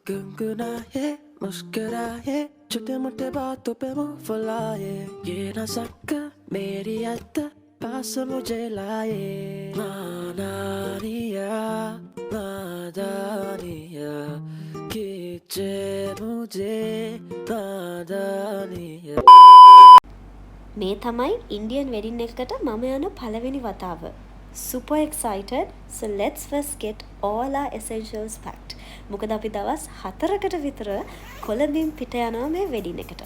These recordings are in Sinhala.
गुनगुनाए मुस्कुराए छोटे मोटे बातों पे मुंह फुलाए ये नजक मेरी याद पास मुझे लाए नादानिया नादानिया कीचे मुझे नादानिया මේ තමයි ඉන්දියන් වෙඩින් එකකට මම යන පළවෙනි වතාව. Super excited. So let's first get all our essentials packed. මොකද අපි දවස් 4කට විතර කොළඹින් පිට යනවා මේ වෙඩින් එකට.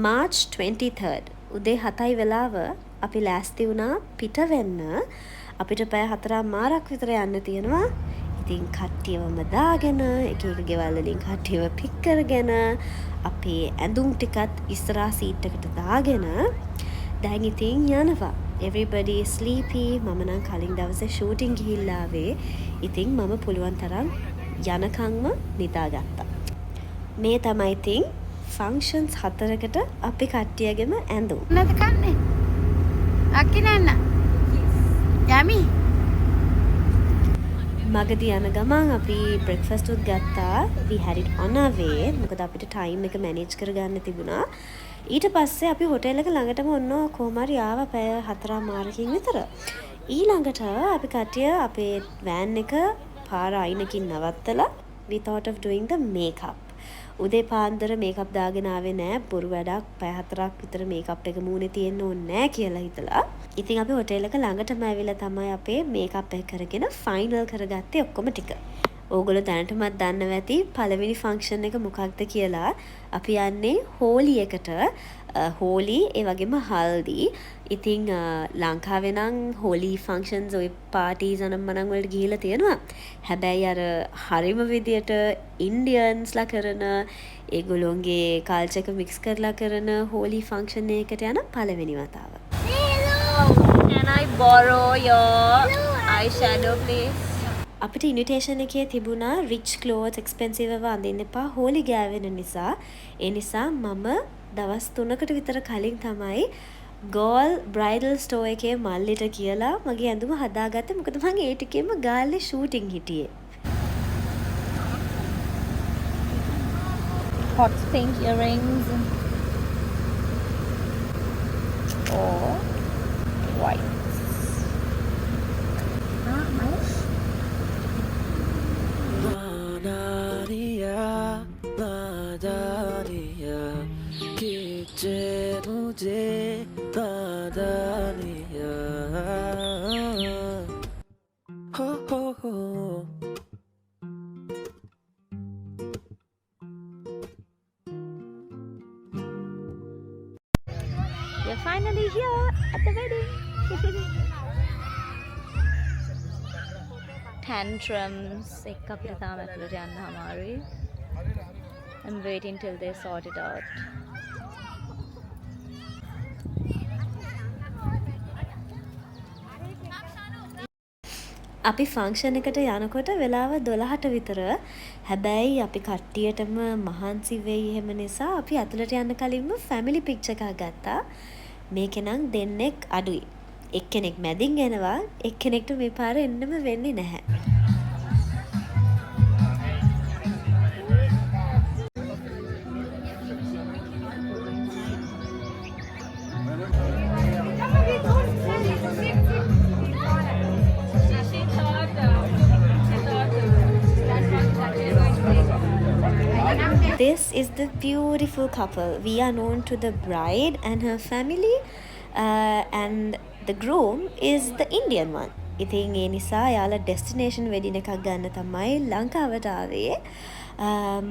March 23rd උදේ 7යි වෙලාව අපි ලෑස්ති වුණා පිට වෙන්න. අපිට පැය 4මාරක් විතර යන්න තියෙනවා. ඉතින් කට්ටියවම දාගෙන එක එක ගෙවල් වලින් කට්ටියව පික් කරගෙන අපේ ඇඳුම් ටිකත් ඉස්සරහා සීට් එකට දාගෙන දැන් ඉතින් යනවා. Everybody is sleepy. මම නම් කලින් දවසේ ෂූටින් ගිහිල්ලා ආවේ. ඉතින් මම පුළුවන් තරම් යනකම්ම නිදාගත්තා. මේ තමයි ඉතින් ෆන්ක්ෂන්ස් 4කට අපි කට්ටියගෙම ඇඳුම්. නැත කන්නේ. අකිනන්න. යමි. මගදී යන ගමන් අපි බ්‍රෙක්ෆාස්ට් උත් ගත්තා. We had it on our way. මොකද අපිට ටයිම් එක මැනේජ් කරගන්න තිබුණා. ඊට පස්සේ අපි හොටෙල් එක ළඟටම ඔන්න කොහොම හරි ආවා පැය 4මාරකින් විතර. ඊළඟට අපි කට්ටිය අපේ වෑන් එක පාර අයිනකින් නවත්තලා we thought of doing the makeup. උදේ පාන්දර මේකප් දාගෙන ආවේ නෑ. බොරු වැඩක්. පැය 4ක් විතර මේකප් එක මූණේ තියෙන්න ඕනේ නෑ කියලා හිතලා. ඉතින් අපි හොටෙල් එක ළඟටම ඇවිල්ලා තමයි අපේ මේකප් එක කරගෙන ෆයිනල් කරගත්තේ ඔක්කොම ටික. ඕගොල්ලෝ දැනටමත් දන්නවා ඇති පළවෙනි ෆන්ක්ෂන් එක මොකක්ද කියලා. අපි යන්නේ හෝලි එකට. හෝලි ඒ වගේම හල්දි. ඉතින් ලංකාවේ නම් හෝලි ෆන්ක්ෂන්ස් ඔය පාටිස් අනම්මනම් වලට ගිහිල්ලා තියෙනවා. හැබැයි අර හරිම විදියට ඉන්දියන්ස්ලා කරන ඒගොල්ලෝගේ කල්චර් එක මික්ස් කරලා කරන හෝලි ෆන්ක්ෂන් එකකට යන පළවෙනි වතාව. Can I borrow your eyeshadow please? අපිට ඉන්විටේෂන් එකේ තිබුණා rich clothes expensive ඒවා අඳින්න එපා හෝලි ගෑවෙන නිසා. ඒ නිසා මම දවස් 3කට විතර කලින් තමයි ගෝල් බ්‍රයිඩල් ස්ටෝ එකේ මල්ලිට කියලා මගේ ඇඳුම හදාගත්තේ. මොකද මම ඒ ටිකේම ගාල්ලේ ෂූටින් හිටියේ. Hot pink earrings or white. नादानिया नादानिया कीचे मुझे नादानिया हो हो You're finally here at the wedding. Tantrums එක අපිට තාම ඇතුළට යන්න අමාරුයි. I'm waiting till they sort it out. අපි ෆන්ක්ෂන් එකට යනකොට වෙලාව 12ට විතර. හැබැයි අපි කට්ටියටම මහන්සි වෙයි එහෙම නිසා අපි ඇතුළට යන්න කලින්ම ෆැමිලි පික්චර් එකක් ගත්තා. මේකේ නම් දෙන්නෙක් අඩුයි. එක්කෙනෙක් මැදින් එනවා. එක්කෙනෙක්ට මේ පාර එන්නම වෙන්නේ නැහැ. This is the beautiful couple. We are known to the bride and her family, and the groom is the Indian one. ඉතින් ඒ නිසා යාලා ඩෙස්ටිනේෂන් වෙඩින් එකක් ගන්න තමයි ලංකාවට ආවේ.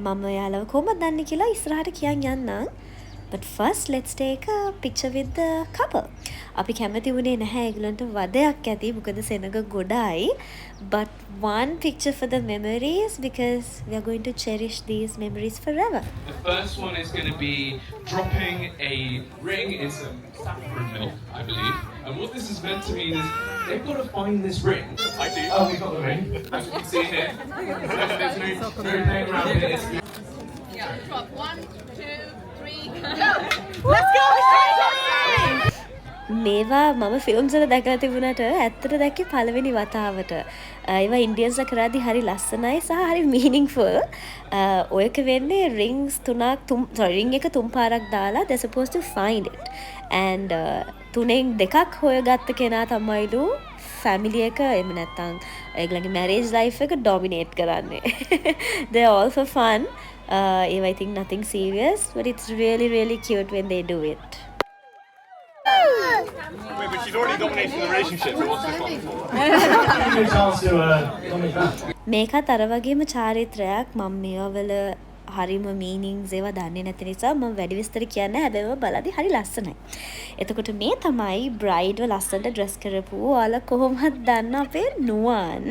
මම යාලව කොහොමද දන්නේ කියලා ඉස්සරහට කියන් යන්නම්. But first let's take a picture with the couple. අපි කැමති වුණේ නැහැ ඒගොල්ලන්ට වදයක් ඇති මොකද සෙනග ගොඩයි. But one picture for the memories because we are going to cherish these memories forever. The first one is going to be dropping a ring in some saffron milk, I believe. And what this is meant to mean is they've got to find this ring. I do. Oh, we got the ring. As you can see here. There's no playing around with it. Yeah, drop 1, 2, 3, go! Let's go! මේවා මම ෆිල්ම්ස් වල දැකලා තිබුණාට ඇත්තට දැක්කේ පළවෙනි වතාවට. ඒවා ඉන්ඩියන්ස්ලා කරද්දි හරි ලස්සනයි සහ හරි මීනින්ග්ෆුල්. ඔයක වෙන්නේ රින්ග්ස් රින් එක තුන් පාරක් දාලා they're supposed to find it. and තුනෙන් දෙකක් හොයගත්ත කෙනා තමයිලු ෆැමිලි එක එහෙම නැත්නම් ඒගොල්ලන්ගේ මැරේජ් ලයිෆ් එක ඩොමිනේට් කරන්නේ. They're all for fun. I think nothing serious, but it's really really cute when they do it. Wait, but she's already dominating the relationship, so what's this one for? මේකත් අර වගේම චාරිත්‍රයක්. මම මේවල හරිම මීනින්ග්ස් ඒවා දන්නේ නැති නිසා මම වැඩි විස්තර කියන්නේ නැහැ. හැබැයි බලද්දි හරි ලස්සනයි. එතකොට මේ තමයි බ්‍රයිඩ්ව ලස්සනට ඩ්‍රෙස් කරපු. ඔයාලා කොහොමද දන්න අපේ නුවන්.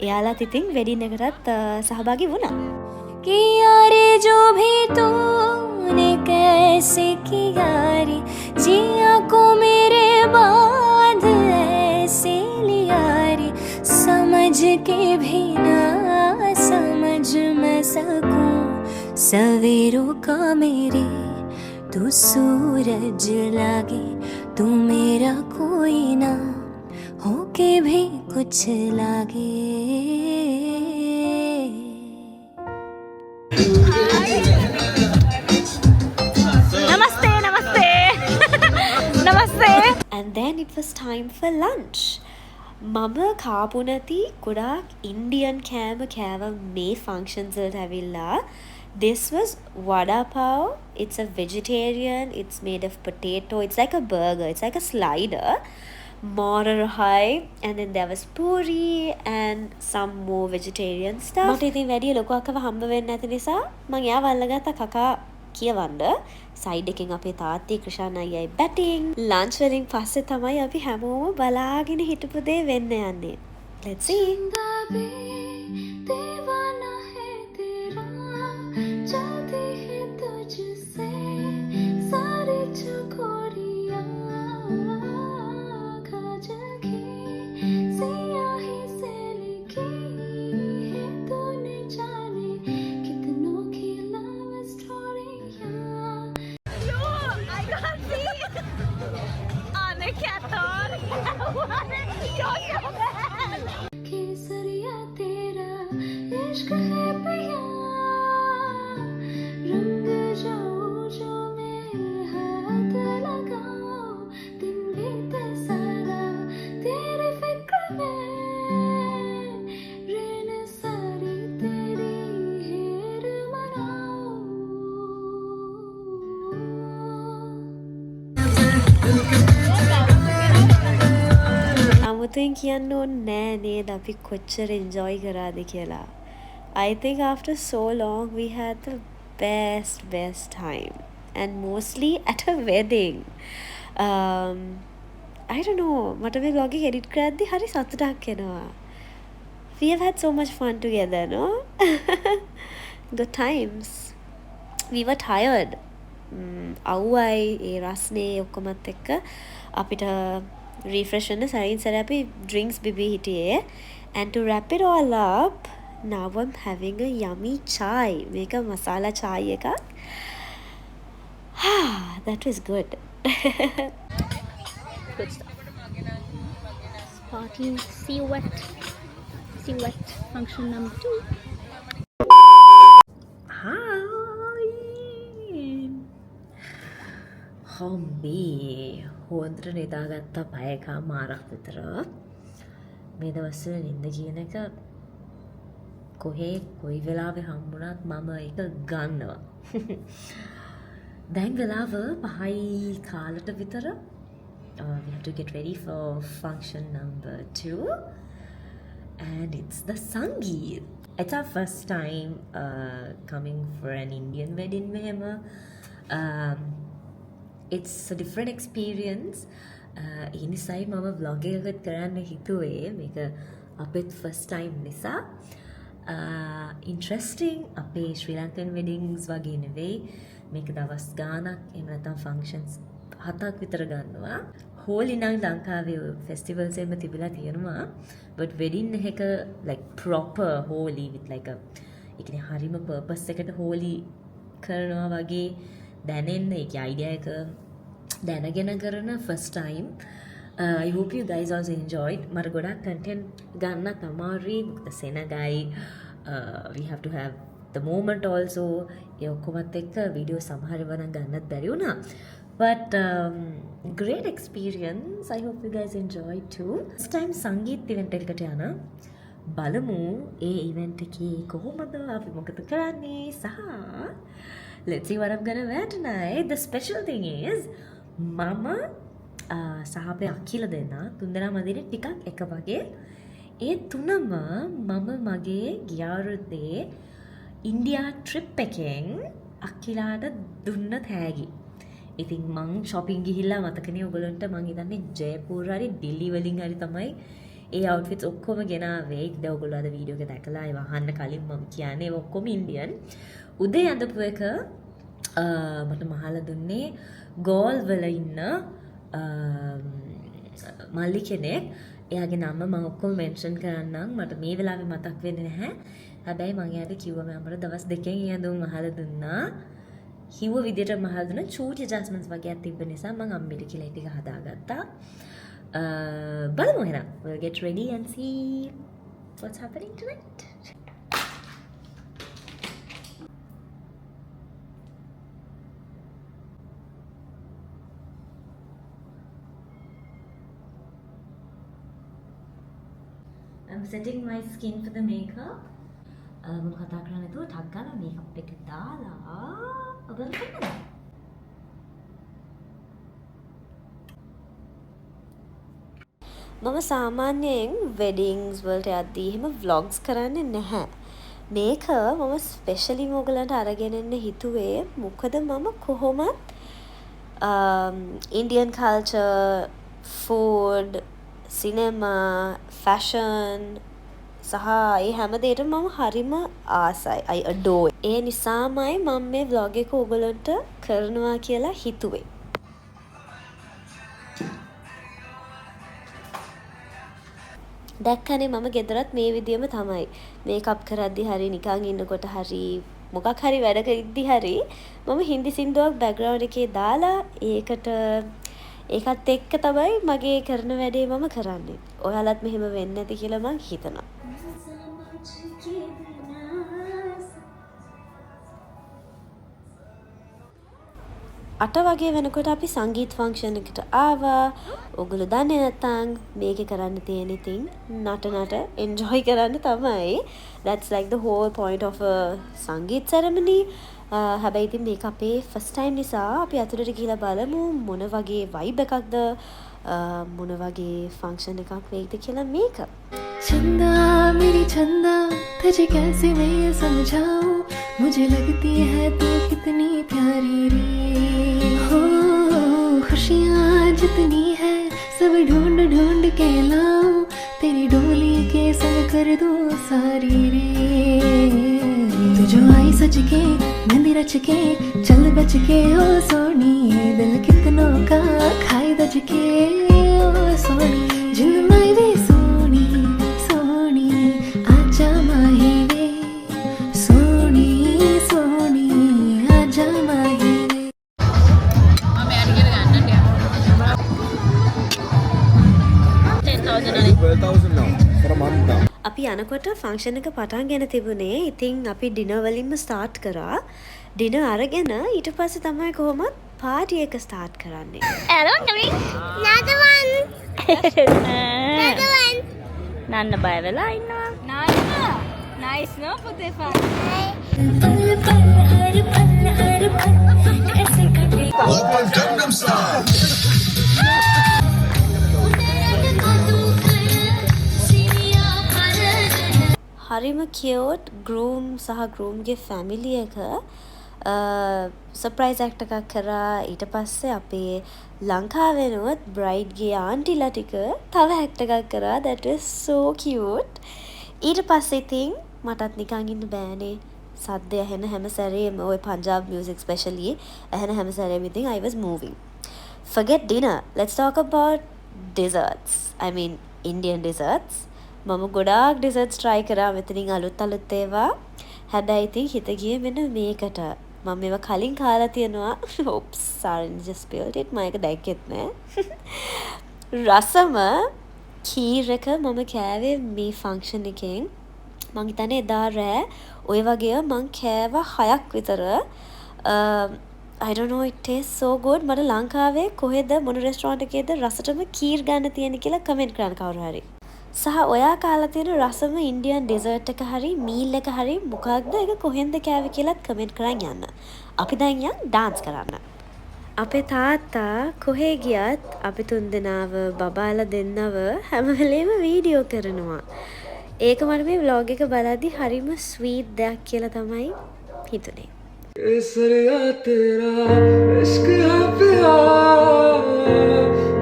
එයාලත් ඉතින් වෙඩින් එකටත් සහභාගී වුණා. किया रे जो भी तूने कैसे किया रे जिया को मेरे बाद ऐसे लिया रे समझ के भी ना समझ मैं सकूं सवेरों का मेरे तू सूरज लागे तू मेरा कोई ना होके भी कुछ लागे Namaste, namaste. Namaste. And then it was time for lunch. මම කාපු නැති ගොඩාක් ඉන්ඩියන් කෑම කෑව මේ ෆන්ක්ෂන්ස් වලට ඇවිල්ලා. This was vada pav. It's a vegetarian. It's made of potato. It's like a burger. It's like a slider. Morar high. And then there was puri and some more vegetarian stuff. මට ඉතින් වැඩි ලොකු අක්කව හම්බ වෙන්නේ නැති නිසා මම එයාව අල්ලගත්ත කකා කියවන්න. සයිඩ් එකෙන් අපේ තාත්තේ ක්‍රිෂාන් අයියයි බැටිං. ලන්ච් වලින් පස්සේ තමයි අපි හැමෝම බලාගෙන හිටපු දේ වෙන්න යන්නේ. Let's see. दीवाना है तेरा चाहती है तुझसे सारी चकोरियां काजल की सियाही से लिखी है तूने जाने कितनों की लव स्टोरियां I can't see. Anne Katar. What is your man? केसरिया तेरा इश्क है पिया रंग जाऊं जो मैं हाथ लगाऊं दिन बीते सारा तेरी फिक्र में रैन सारी तेरी हेर मनाऊं අමුතුවෙන් කියන්න ඕනේ නෑ නේද අපි කොච්චර එන්ජොයි කරාද කියලා. I think after so long we had the best time and mostly at a wedding. I don't know මට මේ vlog එක edit කරද්දි හරි සතුටක් එනවා. We have had so much fun together, no? Good times. We were tired. අවුයි ඒ රස්නේ ඔක්කොමත් එක්ක අපිට refresh වෙන්න සරින් සර අපි drinks බිබී හිටියේ. And to wrap it all up, now I'm having a yummy chai. මේක මසාලා chai එකක්. That was good. Good stuff. Party Silhouette function number 2. Hi. හොම්බී හොඳට නිදාගත්තා පැයකා මාරක් විතර. මේ දවස්වල නිින්ද කියන එක කොහේ කොයි වෙලාවෙ හම්බුණත් මම ඒක ගන්නවා. දැන් වෙලාව 5යි කාලට විතර. We have to get ready for function number 2 and it's the Sangeet. It's our first time coming for an Indian wedding මෙහෙම. It's a different experience. ඒ නිසායි මම vlog එකකට කරන්න හිතුවේ. මේක අපේත් first time නිසා. Interesting. අපේ ශ්‍රී ලංකන් weddings වගේ නෙවෙයි. මේක දවස් ගාණක් එහෙම නැත්නම් functions 7ක් විතර ගන්නවා. හෝලි නම් ලංකාවේ festivals එහෙම තිබිලා තියෙනවා. But wedding එක like proper holy with like a ඒ කියන්නේ හරිම purpose එකට holy කරනවා වගේ දැනෙන්න ඒක අයිඩියා එක දැනගෙන කරන first time. I hope you guys also enjoyed. මට ගොඩක් content ගන්නත් අමාරුයි. මොකද සෙනගයි. We have to have the moment also. ඒ ඔක්කොමත් එක්ක වීඩියෝ සමහර වෙලාව ගන්නත් බැරි වුණා. But great experience. I hope you guys enjoyed too. This time සංගීත event එකකට යන බලමු ඒ event එකේ කොහොමද අපි මොකද කරන්නේ සහ let's see what I'm gonna wear tonight. The special thing is මම සහ අපේ අකිල දෙන්න තුන්දෙනා මදිනේ ටිකක් එක වගේ ඒ තුනම මම මගේ ගියාරුද්දේ ඉන්දියා ට්‍රිප් එකෙන් අකිලාට දුන්න තෑගි. ඉතින් මං shopping ගිහිල්ලා මතකනේ ඔයගොල්ලන්ට මං හිතන්නේ ජයපුර හරි දිල්ලි වලින් හරි තමයි ඒ outfits ඔක්කොම ගෙනාවේ. ඉතින් ඔයගොල්ලෝ අද වීඩියෝ එක දැකලා ඒව අහන්න කලින් මම කියන්නේ ඔක්කොම ඉන්දියන්. උදේ අඳපු එක මට මහලා දුන්නේ ගෝල් වල ඉන්න මල්ලි කෙනෙක්. එයාගේ නම මම ඔක්කොම මෙන්ෂන් කරන්නම්. මට මේ වෙලාවේ මතක් වෙන්නේ නැහැ. හැබැයි මම එයාට කිව්වා මම අපර දවස් දෙකකින් එයාදුම් මහලා දුන්නා. හිව විදියට මහලා දුන්න චූටි ඇඩ්ජස්ට්මන්ට්ස් වගේක් තිබ්බ නිසා මම අම්මිට කියලා ටික හදාගත්තා. බලමු එහෙනම්. We'll get ready and see what's happening tonight. I'm setting my skin for the makeup. මම කතා කරන්නේ නැතුව ටක් ගාලා මේකප් එක දාලා ඔබට කරන්න. මම සාමාන්‍යයෙන් වෙඩින්ග්ස් වලට යද්දී එහෙම vlogs කරන්නේ නැහැ. මේක මම ස්පෙෂලි මොගලන්ට අරගෙන එන්න හිතුවේ මොකද මම කොහොමත් Indian culture, food, cinema, fashion සහ ඒ හැම දෙයකටම මම හරිම ආසයි. I adore. ඒ නිසාමයි මම මේ vlog එක ඔයගලන්ට කරනවා කියලා හිතුවේ. දැක්කනේ මම ගෙදරත් මේ විදියම තමයි. මේකප් කරද්දි හරි නිකන් ඉන්නකොට හරි මොකක් හරි වැඩ කරද්දි හරි මම හින්දි සින්දුවක් බෑග්ග්‍රවුන්ඩ් එකේ දාලා ඒකත් එක්ක තමයි මගේ කරන වැඩේ මම කරන්නේ. ඔයාලත් මෙහෙම වෙන්නේ නැති කියලා මං හිතනවා. අට වගේ වෙනකොට අපි සංගීත ෆන්ක්ෂන් එකට ආවා. ඔයගොල්ලෝ දන්නේ නැත්නම් මේකේ කරන්න තියෙන ඉතින් නට එන්ජොයි කරන්න තමයි. That's like the whole point of a සංගීත ceremony. හැබැයි ඉතින් මේක අපේ first time නිසා අපි අතුරට ගිහලා බලමු මොන වගේ vibe එකක්ද මොන වගේ function එකක් වෙයිද කියලා මේක. चंदा मेरी चंदा तुझे कैसे मैं ये समझाऊं मुझे लगती है तू कितनी प्यारी रे हो खुशियाँ जितनी है सब ढूंढ ढूंढ के लाऊं तेरी डोली के संग कर दूं सारी रे तू जो आई सज के मेहंदी रच के चल बच के ओ सोनी दिल कितनों का खाई दज के ओ सोनी जिंद में भी सोनी सोनी आजा माही वे सोनी सोनी आजा माही वे අපි යනකොට ෆන්ක්ෂන් එක පටන් ගෙන තිබුණේ. ඉතින් අපි ඩිනර් වලින්ම ස්ටාර්ට් කරා. ඩිනර් අරගෙන ඊට පස්සේ තමයි කොහොමත් පාටි එක ස්ටාර්ට් කරන්නේ. නන්න බය වෙලා ඉන්නවා. නයිස් නෝ පුතේ හරිම කියෝට් ගෲම් සහ ගෲම්ගේ ෆැමිලි එක සර්ප්‍රයිස් ඇක්ට් එකක් කරා. ඊට පස්සේ අපේ ලංකාවෙනුවත් බ්‍රයිඩ්ගේ ආන්ටිලා ටික තව ඇක්ට් එකක් කරා. that was so cute. ඊට පස්සේ ඉතින් මටත් නිකන් ඉන්න බෑනේ. සද්ද ඇහෙන හැම සැරේම ඔය පංජාබ් මියුසික් ස්පෙෂලි ඇහෙන හැම සැරේම ඉතින් I was moving. Forget dinner. Let's talk about desserts. I mean Indian desserts. මම ගොඩාක් ඩෙසර්ට්ස් try කරා මෙතනින් අලුත් ඒවා. හැබැයි ඉතින් හිත ගියේ මෙන්න මේකට. මම මේවා කලින් කාලා තියෙනවා. oops sorry just spilled it. මම ඒක දැක්කෙත් නෑ. රසම කීර් එක මම කෑවේ මේ ෆන්ක්ෂන් එකෙන්. මං හිතන්නේ එදා රෑ ඔය වගේ මං කෑවා 6ක් විතර. I don't know, it tastes so good. මට ලංකාවේ කොහෙද මොන රෙස්ටෝරන්ට් එකේද රසටම කීර් ගන්න තියෙන කියලා කමෙන්ට් කරන්න කවුරු හරි. සහ ඔයා කාලා තියෙන රසම ඉන්දියන් ඩෙසර්ට් එක හරි මීල් එක හරි මොකක්ද ඒක කොහෙන්ද කෑවේ කියලාත් කමෙන්ට් කරන් යන්න. අපි දැන් යන් ඩාන්ස් කරන්න. අපේ තාත්තා කොහේ ගියත් අපි තුන්දෙනාව බබාලා දෙන්නව හැම වෙලේම වීඩියෝ කරනවා. ඒක මට මේ vlog එක බලද්දි හරිම ස්වීට් දෙයක් කියලා තමයි හිතුනේ. केसरिया तेरा इश्क है प्यारा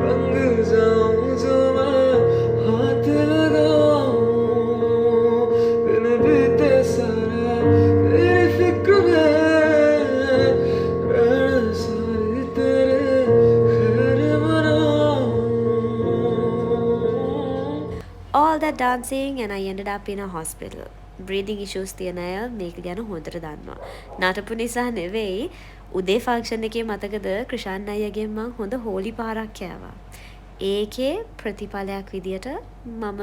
रंग जाऊं जो मैं हाथ लगाऊं दिन बीते सारा तेरी फिक्र में रहना सारी तेरे खैर मनाऊं. All that dancing and I ended up in a hospital. Breathing issues තියෙන අය මේක ගැන හොඳට දන්නවා. නටපු නිසා නෙවෙයි උදේ ෆන්ක්ෂන් එකේ මතකද ක්‍රිෂාන් අයියගෙන් මං හොඳ හෝලි පාරක් කෑවා. ඒකේ ප්‍රතිඵලයක් විදියට මම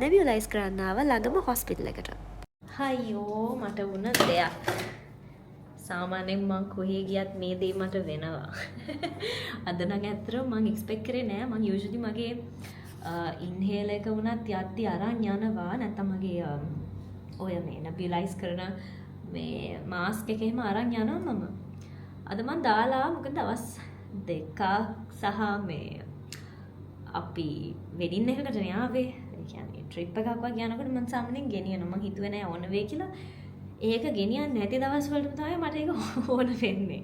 නෙබියුලයිස් කරන්න ආව ළඟම හොස්පිටල් එකට. හයියෝ මට වුණ දෙයක්. සාමාන්‍යයෙන් මං කොහේ ගියත් මේ දේ මට වෙනවා. අද නම් ඇත්තටම මං එක්ස්පෙක්ට් කරේ නෑ. මං යූජුවලි මගේ ඉන්හේල් එක වුණත් යද්දි අරන් යනවා. නැත්නම් මගේ ඔය මේ නබියුලයිස් කරන මේ මාස්ක් එක එහෙම අරන් යනවා මම. අද මං දාලා මොකද දවස් දෙකක් සහ මේ අපි වෙඩින් එකකට යාවේ. ඒ කියන්නේ ට්‍රිප් එකක් වගේ යනකොට මං සාමාන්‍යයෙන් ගෙනියනවා. මං හිතුවේ නෑ ඕන වෙයි කියලා. ඒක ගෙනියන්නේ නැති දවස් වලට තමයි මට ඒක ඕන වෙන්නේ.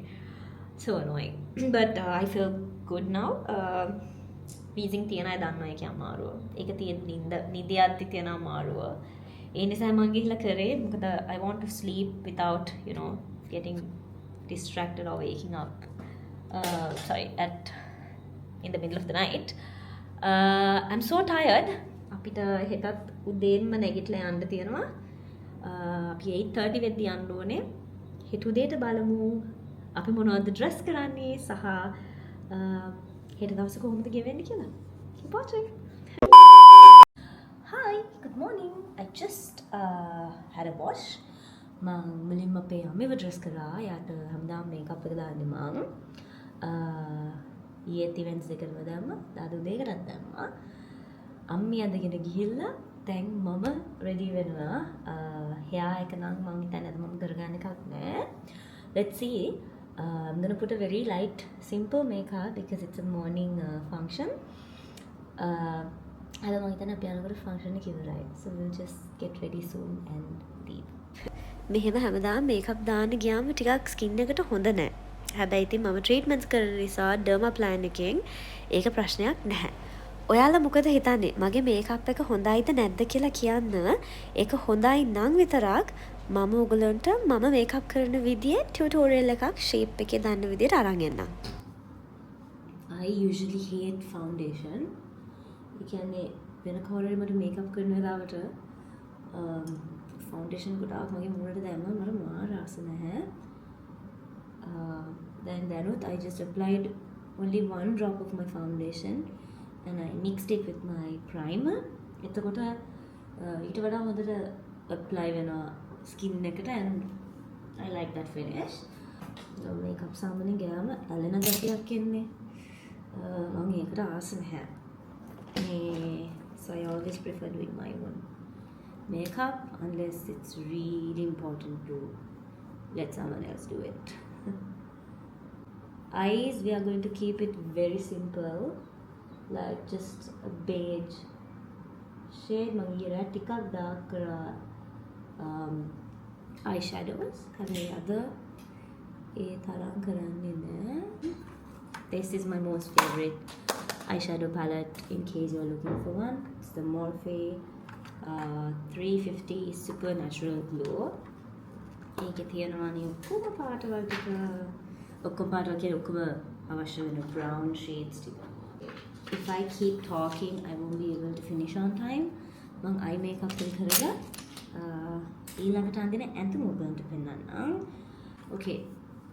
So annoying. But I feel good now. වීසින් තියන අය දන්නවා ඒකේ අමාරුව. ඒක තියෙන නිදියද්දි තියෙන අමාරුව. ඒ නිසා මම ගිහලා කරේ මොකද I want to sleep without getting distracted or waking up in the middle of the night. I'm so tired. අපිට හෙටත් උදේන්ම නැගිටලා යන්න තියෙනවා. අපි 8:30 වෙද්දි යන්න ඕනේ. හෙට උදේට බලමු අපි මොනවද ඩ්‍රෙස් කරන්නේ සහ හෙට දවසේ කොහොමද ගෙවෙන්නේ කියලා. Keep watching. Hi, good morning. I just had a wash. මම මුලින්ම අපේ අම්මව ඩ්‍රෙස් කරා. යාට හැමදාම මේකප් එක දාන්නේ මම. ඊයේ ඉවෙන්ට්ස් දෙකම දැම්මා. අද උදේකටත් දැම්මා. අම්මි අදගෙන ගිහිල්ලා දැන් මම රෙඩි වෙනවා. hair එක නම් මම හිතන්නේ අද මම කරගන්න එකක් නෑ. Let's see. I'm gonna put a very light, simple makeup because it's a morning function. I don't know if I'm going to function right. So we'll just get ready soon and leave. මෙහෙම හැමදාම මේකප් දාන්න ගියාම ටිකක් ස්කින් එකට හොඳ නැහැ. හැබැයි ඉතින් මම ට්‍රීට්මන්ට්ස් කරන නිසා ඩර්මා ප්ලෑන් එකෙන් ඒක ප්‍රශ්නයක් නැහැ. ඔයාලා මොකද හිතන්නේ? මගේ මේකප් එක හොඳයිද නැද්ද කියලා කියන්න. ඒක හොඳයි නම් විතරක් මම ඔයගලන්ට මම මේකප් කරන විදිහේ ටියුටෝරියල් එකක් ෂේප් එකේ දාන්න විදිහට අරන් එන්නම්. I usually hate foundation. ඒ කියන්නේ වෙන කවුරුහරි මට මේකප් කරන වෙලාවට ෆවුන්ඩේෂන් ගොඩාක් මගේ මූණට දැම්මම මට මාර ආස නැහැ. Then I just applied only one drop of my foundation and I mixed it with my primer. එතකොට ඊට වඩා හොඳට apply වෙනවා skin එකට and I like that finish. Makeup සාමාන්‍යයෙන් ගෑම ඇලෙන ගතියක් එන්නේ. මම ඒකට ආස නැහැ. So I always prefer doing my own makeup unless it's really important to let someone else do it. Eyes, we are going to keep it very simple, like just a beige shade. Mangira tikak dark eyeshadows. Have any other? This is my most favorite eyeshadow palette in case you're looking for one. It's the Morphe 350 Supernatural Glow. ඒකේ තියෙනවා නේ ඔක්කොම පාටවල් ටික. ඔක්කොම පාටවල් කියන්නේ ඔක්කොම අවශ්‍ය වෙන brown shades ටික. If I keep talking, I won't be able to finish on time. මම eye makeup එක කරලා ඊළඟට අඳින ඇඳුම ඔයගලන්ට පෙන්නන්නම්. Okay,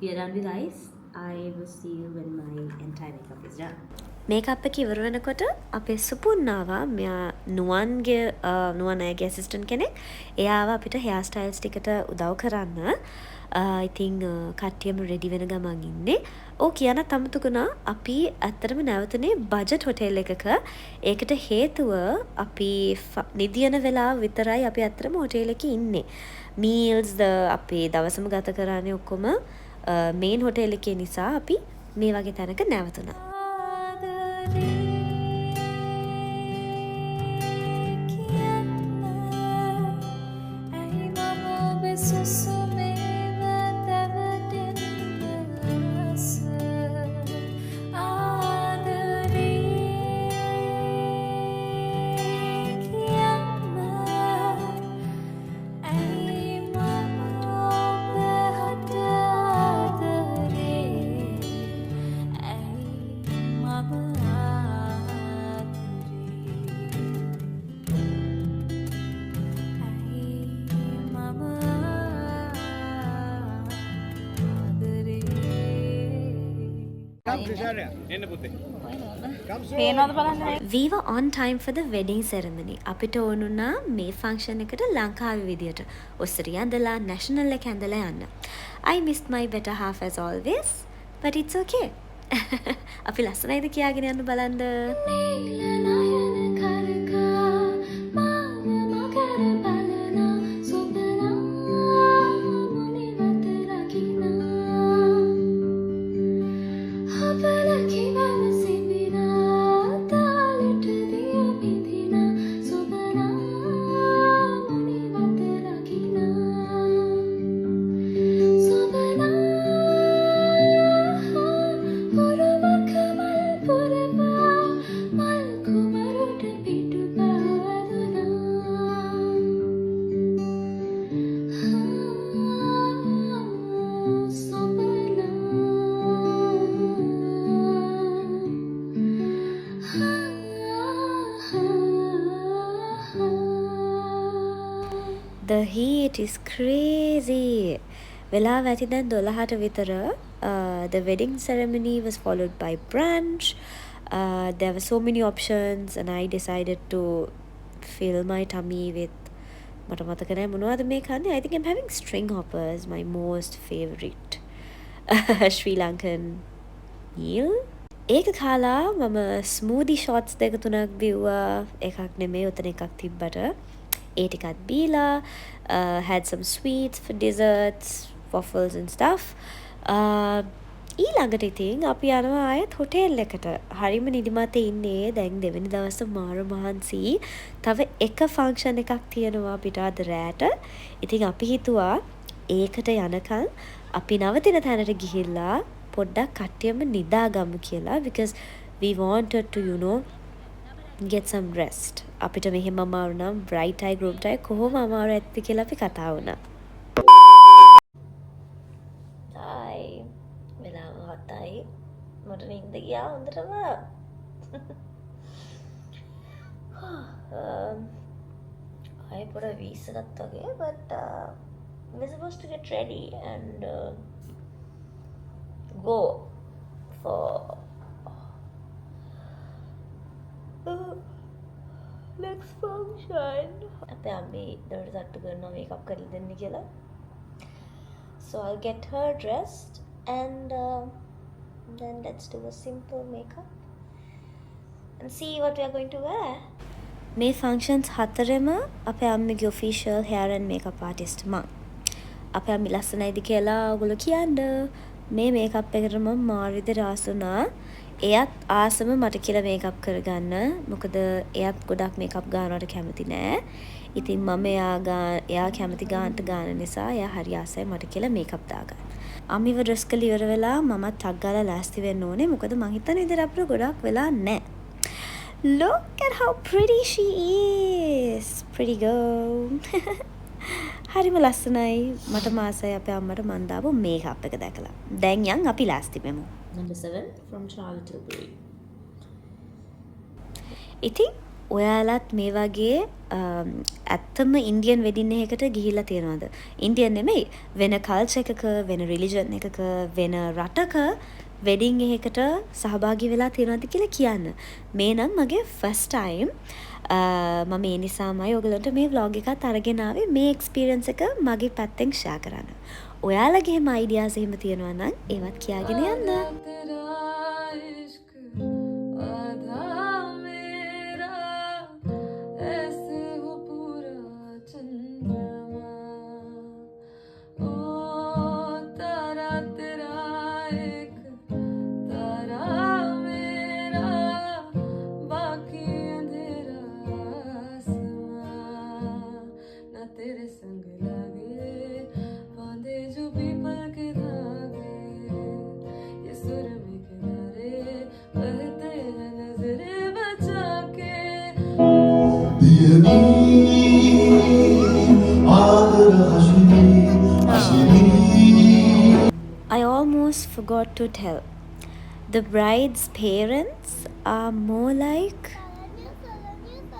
we are done with eyes. I will see you when my entire makeup is done. Makeup එක ඉවර වෙනකොට අපේ සුපුන් ආවා. මෙයා නුවන් අයගේ ඇසිස්ටන්ට් කෙනෙක්. එයා ආවා අපිට හෙයාර් ස්ටයිල්ස් ටිකට උදව් කරන්න. ඉතින් කට්ටියම රෙඩි වෙන ගමන් ඉන්නේ. කියන්න අමතකුණා අපි ඇත්තටම නැවතුනේ බජට් හොටෙල් එකක. ඒකට හේතුව අපි නිදියන වෙලාව විතරයි අපි ඇත්තටම හොටෙල් එකේ ඉන්නේ. මීල්ස් අපි දවසම ගත කරන්නේ ඔක්කොම මේන් හොටෙල් එකේ නිසා අපි මේ වගේ තැනක නැවතුණා. We were on time for the wedding ceremony. අපිට ඕනුනා මේ ෆන්ක්ෂන් එකට ලංකාවේ විදියට ඔස්සරිය ඇඳලා national එක ඇඳලා යන්න. I missed my better half as always, but it's okay. අපි ලස්සනයිද කියාගෙන යන්න බලන්න. The heat is crazy. වෙලාව ඇති දැන් 12ට විතර. The wedding ceremony was followed by brunch. There were so many options and I decided to fill my tummy with මට මතක නැහැ මොනවද මේ කන්නේ. I think I'm having string hoppers, my most favorite Sri Lankan meal. ඒක කාලා මම smoothie shots දෙක තුනක් බිව්වා. එකක් නෙමෙයි උතන එකක් තිබ්බට. ඒ ටිකත් බීලා, had some sweets for desserts, waffles and stuff. ඊළඟට ඉතින් අපි යනවා ආයෙත් හොටෙල් එකට. හරිම නිදිමතේ ඉන්නේ. දැන් දෙවෙනි දවස් මාර මහන්සි. තව එක ෆන්ක්ෂන් එකක් තියෙනවා අපිට අද රැට. ඉතින් අපි හිතුවා ඒකට යනකම් අපි නවතින තැනට ගිහිල්ලා පොඩ්ඩක් කට්ටියම නිදාගමු කියලා, because we wanted to get some rest. අපිට මෙහෙම අමාරු නම් bright eye group eye කොහොම අමාරු ඇත්ද කියලා අපි කතා වුණා. Hi. වෙලාව 7යි. මට නිින්ද ගියා හොඳටම. I put a visa වගේ, but we're supposed to get ready and go for next function. අපේ අම්මේ දොර තට්ටු කරනවා මේකප් කරලා දෙන්න කියලා. So I'll get her dressed and then let's do a simple makeup and see what we are going to wear. මේ functions හතරෙම අපේ අම්මගේ official hair and makeup artist මම. අපේ අම්මි ලස්සනයිද කියලා ඔයගොල්ලෝ කියන්න. මේ මේකප් එකට මම මාරිද රාසුනා. එයත් ආසම මට කියලා මේකප් කරගන්න. මොකද එයත් ගොඩක් මේකප් ගන්නවට කැමති නෑ. ඉතින් මම එයා කැමති ගන්නට ගන්න නිසා එයා හරි ආසයි මට කියලා මේකප් දාගන්න. අම්මිව ඩ්‍රෙස් කරලා ඉවර වෙලා මමත් ටක් ගාලා ලෑස්ති වෙන්න ඕනේ. මොකද මං හිතන්නේ ඉතින් අපිට ගොඩක් වෙලා නෑ. Look at how pretty she is. Pretty girl. හරිම ලස්සනයි. මට මාසයි අපේ අම්මට මන් දාපු මේකප් එක දැකලා. දැන් යන් අපි ලෑස්ති වෙමු. Number 7 from Charlotte Tilbury. ඉතින් ඔයාලත් මේ වගේ ඇත්තම ඉන්දියන් වෙඩින් එකකට ගිහිල්ලා තියෙනවද? ඉන්දියන් නෙමෙයි වෙන කල්චර් එකක වෙන රිලිජන් එකක වෙන රටක වෙඩින් එකකට සහභාගී වෙලා තියෙනවද කියලා කියන්න. මේ නම් මගේ ෆස්ට් ටයිම්. මම ඒ නිසාමයි ඔයගලන්ට මේ vlog එකත් අරගෙන ආවේ මේ එක්ස්පීරියන්ස් එක මගේ පැත්තෙන් ෂෙයා කරන්න. ඔයාලගේ එහෙම අයිඩියාස් එහෙම තියෙනවා නම් ඒවත් කියාගෙන යන්න. I almost forgot to tell. The bride's parents are more like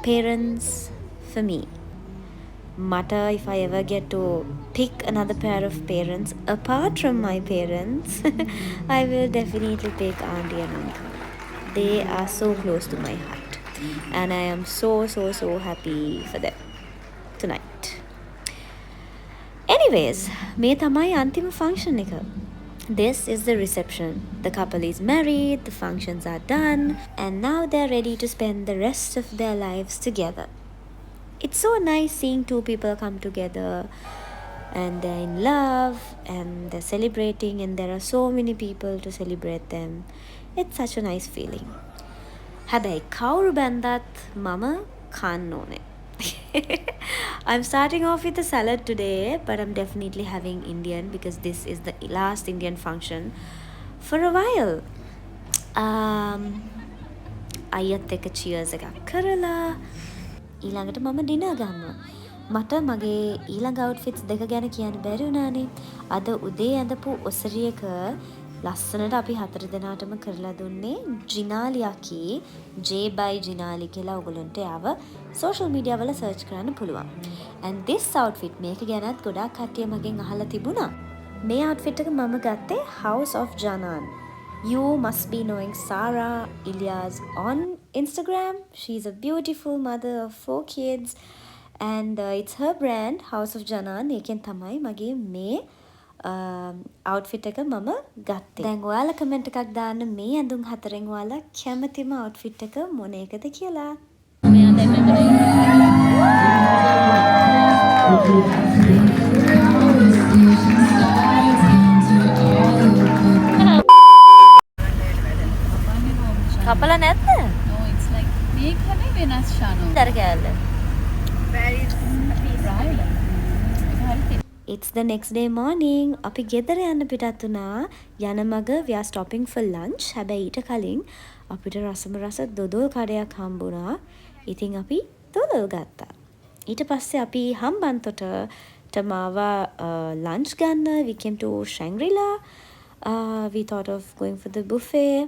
parents for me. Mata, if I ever get to pick another pair of parents apart from my parents, I will definitely pick auntie and uncle. They are so close to my heart. And I am so happy for them tonight. Anyways, මේ තමයි අන්තිම function එක. This is the reception. The couple is married, the functions are done, and now they're ready to spend the rest of their lives together. It's so nice seeing two people come together and they're in love and they're celebrating and there are so many people to celebrate them. It's such a nice feeling. හැබැයි කවුරු බැන්දත් මම කන්න ඕනේ. I'm starting off with a salad today, but I'm definitely having Indian because this is the last Indian function for a while. අයියත් එක්ක cheers එකක් කරලා ඊළඟට මම ඩිනර් ගන්නවා. මට මගේ ඊළඟ outfits දෙක ගැන කියන්න බැරි වුණානේ. අද උදේ ඇඳපු ඔසරියක ලස්සනට අපි 4 දෙනාටම කරලා දුන්නේ ජිනාලියාකි J by ජිනාලි කියලා ඔයගොල්ලන්ට යාව social media වල search කරන්න පුළුවන්. And this outfit මේක ගැනත් ගොඩාක් කට්ටිය මගෙන් අහලා තිබුණා. මේ outfit එක මම ගත්තේ House of Janan. You must be knowing Sarah Ilyas on Instagram. She's a beautiful mother of 4 kids and it's her brand House of Janan. ඒකෙන් තමයි මගේ මේ outfit එක මම ගත්තේ. දැන් ඔයාලා කමෙන්ට් එකක් දාන්න මේ ඇඳුම් හතරෙන් ඔයාලා කැමතිම outfit එක මොන එකද කියලා. කපලා නැද්ද? No, it's like මේක හැබැයි වෙනස් ෂානෝ. දර කෑල්ල. Very It's the next day morning. අපි ගෙදර යන්න පිටත් වුණා. යන මග we are stopping for lunch. හැබැයි ඊට කලින් අපිට රසම රස දොදොල් කඩයක් හම්බුණා. ඉතින් අපි දොදොල් ගත්තා. ඊට පස්සේ අපි හම්බන්තොට මාවා lunch ගන්න. We came to Shangri-La. We thought of going for the buffet.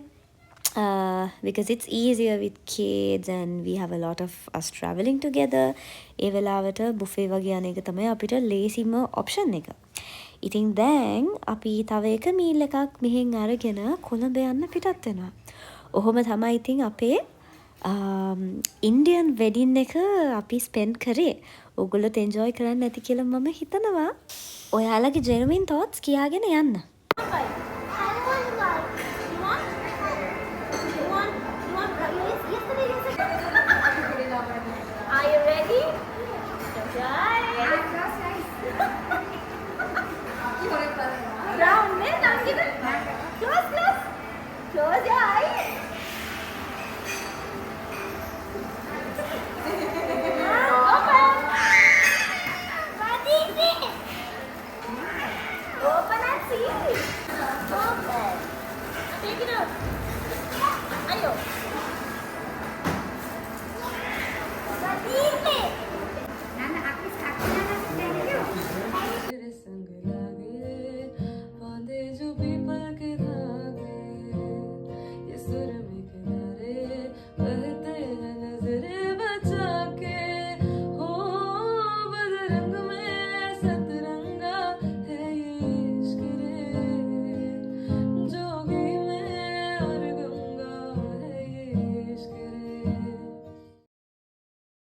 Because it's easier with kids and we have a lot of us traveling together. ඒ වෙලාවට buffet වගේ යන එක තමයි අපිට ලේසිම option එක. ඉතින් දැන් අපි තව එක meal එකක් මෙහෙන් අරගෙන කොළඹ යන්න පිටත් වෙනවා. ඔහොම තමයි ඉතින් අපේ Indian wedding එක අපි spend කරේ. ඔයගොල්ලෝ enjoy කරන්න ඇති කියලා මම හිතනවා. ඔයාලගේ genuine thoughts කියාගෙන යන්න.